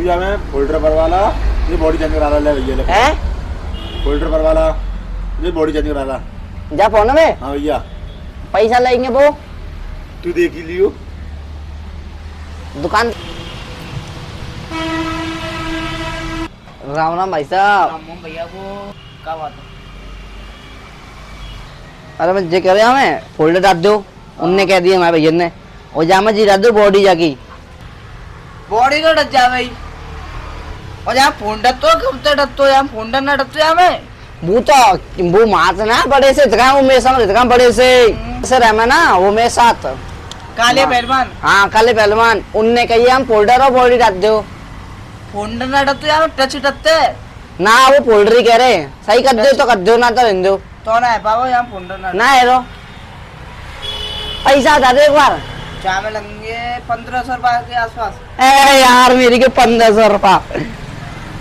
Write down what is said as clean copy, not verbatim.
तू जा मैं फोल्डर पर वाला ये बॉडी चेंज करा ले भैया ले हैं फोल्डर पर वाला ये बॉडी चेंज करा ला जा फोन में हाँ भैया पैसा लेंगे वो तू देख ही लियो दुकान। राम राम भाई साहब। भैया को क्या बात है? अरे मैं जे कह रहा हमें फोल्डर डाल दो उनने कह दिया हमारे भैया ने और जामा जी डाल दो बॉडी जाकी बॉडी को डट जा भाई और यहाँ फोन डटतो कब तक डटतो यहाँ फोन डटना डटतो यहाँ में वो तो वो मात ना बड़े से दिखा वो मेरे सामने दिखा बड़े से रहना ना वो मेरे साथ काले पहलवान हाँ काले पहलवान उनने कही हम फोल्डर और बॉडी डाल दो फोन डटना डटतो यहाँ में टच डटते ना वो फोल्डर ही कह रहे सही कर दो तो कर दो ना तो रहने दो तो ना है बाबा यहाँ फोन डटना ना है रो पैसा बता दो एक बार चाय में लगेंगे 1500 रुपए के आसपास। ए यार मेरी के 1500 रुपया